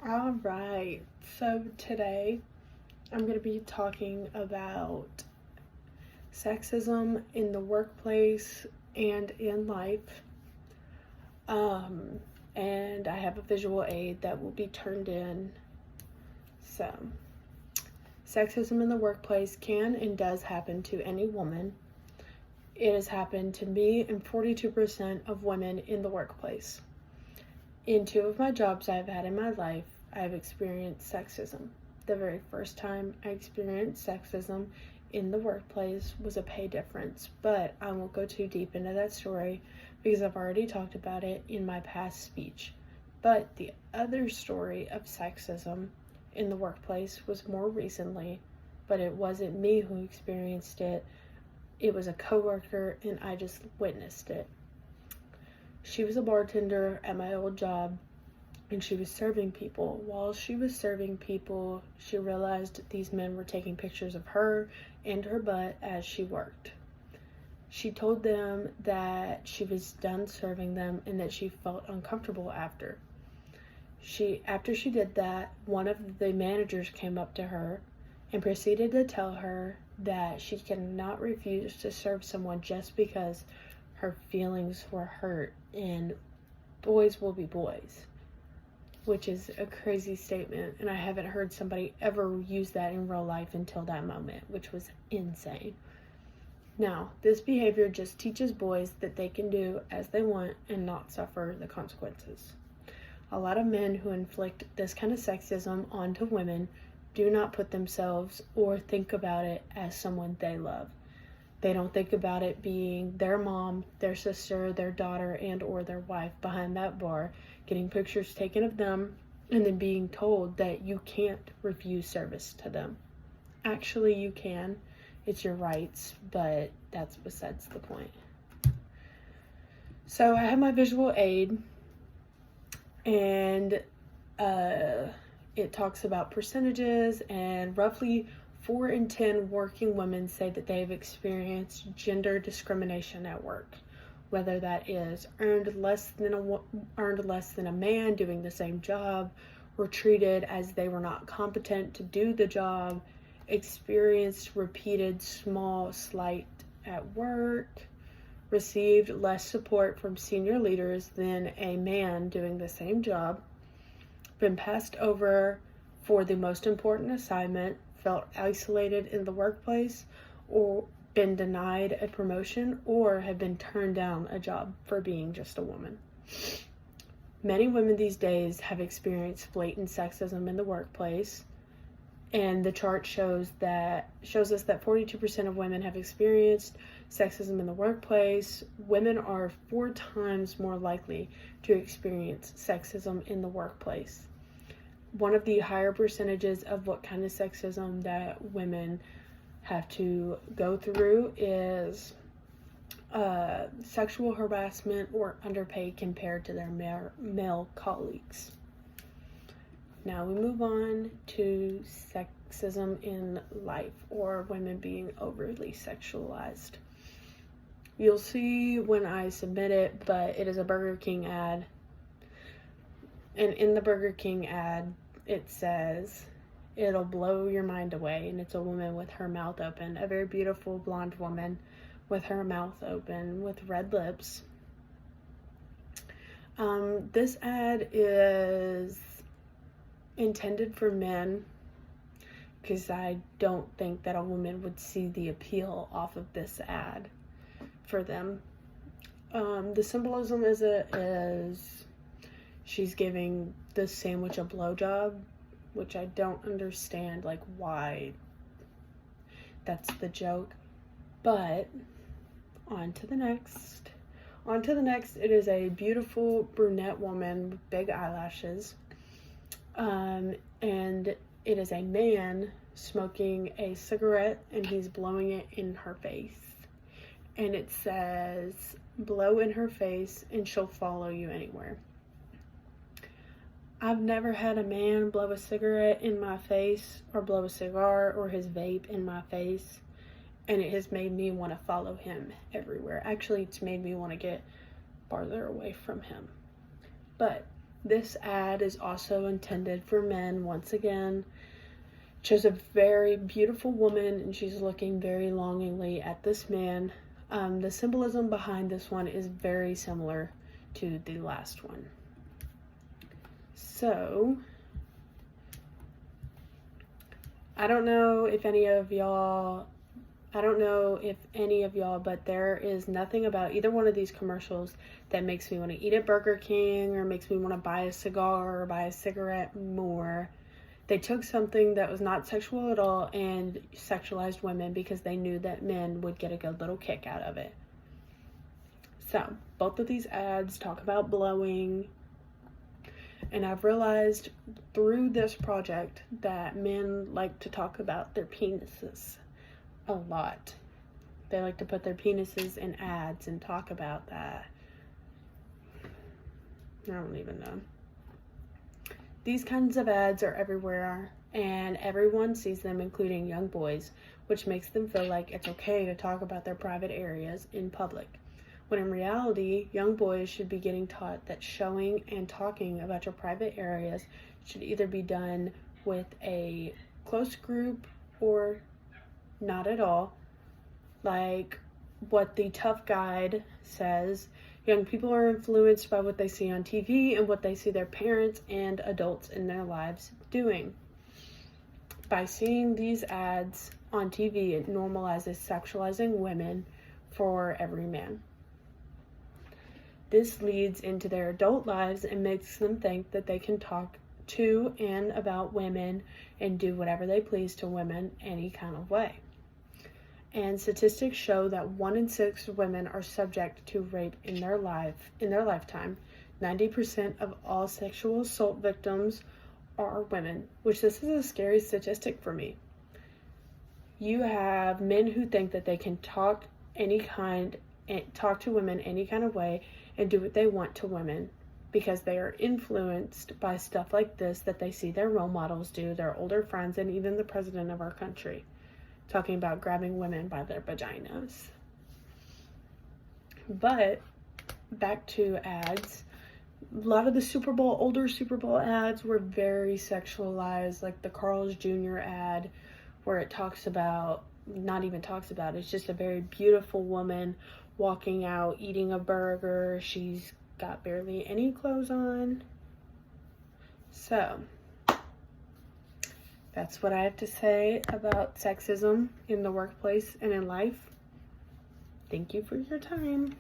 All right, so today I'm going to be talking about sexism in the workplace and in life. And I have a visual aid that will be turned in. So, sexism in the workplace can and does happen to any woman. It has happened to me and 42% of women in the workplace. In 2 of my jobs I've had in my life, I've experienced sexism. The very first time I experienced sexism in the workplace was a pay difference, but I won't go too deep into that story because I've already talked about it in my past speech. But the other story of sexism in the workplace was more recently, but it wasn't me who experienced it. It was a coworker and I just witnessed it. She was a bartender at my old job and she was serving people. While she was serving people, she realized these men were taking pictures of her and her butt as she worked. She told them that she was done serving them and that she felt uncomfortable after. After she did that, one of the managers came up to her and proceeded to tell her that she cannot refuse to serve someone just because her feelings were hurt and boys will be boys, which is a crazy statement, and I haven't heard somebody ever use that in real life until that moment, which was insane. Now, this behavior just teaches boys that they can do as they want and not suffer the consequences. A lot of men who inflict this kind of sexism onto women do not put themselves or think about it as someone they love. They don't think about it being their mom, their sister, their daughter, and or their wife behind that bar, getting pictures taken of them, and then being told that you can't refuse service to them. Actually, you can. It's your rights, but that's besides the point. So I have my visual aid, and it talks about percentages, and roughly 4 in 10 working women say that they have experienced gender discrimination at work, whether that is earned less than a man doing the same job, or treated as they were not competent to do the job, experienced repeated small slight at work, received less support from senior leaders than a man doing the same job, been passed over for the most important assignment, felt isolated in the workplace, or been denied a promotion, or have been turned down a job for being just a woman. Many women these days have experienced blatant sexism in the workplace, and the chart shows us that 42% of women have experienced sexism in the workplace. Women are 4 times more likely to experience sexism in the workplace. One of the higher percentages of what kind of sexism that women have to go through is sexual harassment or underpay compared to their male colleagues. Now we move on to sexism in life, or women being overly sexualized. You'll see when I submit it, but it is a Burger King ad. And in the Burger King ad, it says, "It'll blow your mind away." And it's a woman with her mouth open, a very beautiful blonde woman with her mouth open with red lips. This ad is intended for men because I don't think that a woman would see the appeal off of this ad for them. The symbolism is she's giving the sandwich a blowjob, which I don't understand, like, why that's the joke. But on to the next. It is a beautiful brunette woman with big eyelashes. And it is a man smoking a cigarette, and he's blowing it in her face. And it says, "Blow in her face and she'll follow you anywhere." I've never had a man blow a cigarette in my face, or blow a cigar or his vape in my face, and it has made me want to follow him everywhere. Actually, it's made me want to get farther away from him. But This ad is also intended for men. Once again, it shows a very beautiful woman and she's looking very longingly at this man. The symbolism behind this one is very similar to the last one. So, I don't know if any of y'all, but there is nothing about either one of these commercials that makes me want to eat at Burger King or makes me want to buy a cigar or buy a cigarette more. They took something that was not sexual at all and sexualized women because they knew that men would get a good little kick out of it. So, both of these ads talk about blowing. And I've realized through this project that men like to talk about their penises a lot. They like to put their penises in ads and talk about that. I don't even know. These kinds of ads are everywhere and everyone sees them, including young boys, which makes them feel like it's okay to talk about their private areas in public. When in reality, young boys should be getting taught that showing and talking about your private areas should either be done with a close group or not at all. Like what the Tough Guide says, young people are influenced by what they see on TV and what they see their parents and adults in their lives doing. By seeing these ads on TV, it normalizes sexualizing women for every man. This leads into their adult lives and makes them think that they can talk to and about women and do whatever they please to women any kind of way. And statistics show that 1 in 6 women are subject to rape in their lifetime. 90% of all sexual assault victims are women, which this is a scary statistic for me. You have men who think that they can talk to women any kind of way and do what they want to women because they are influenced by stuff like this that they see their role models do, their older friends, and even the president of our country talking about grabbing women by their vaginas. But back to ads. A lot of the older Super Bowl ads were very sexualized, like the Carl's Jr. ad where it's just a very beautiful woman walking out, eating a burger. She's got barely any clothes on. So, that's what I have to say about sexism in the workplace and in life. Thank you for your time.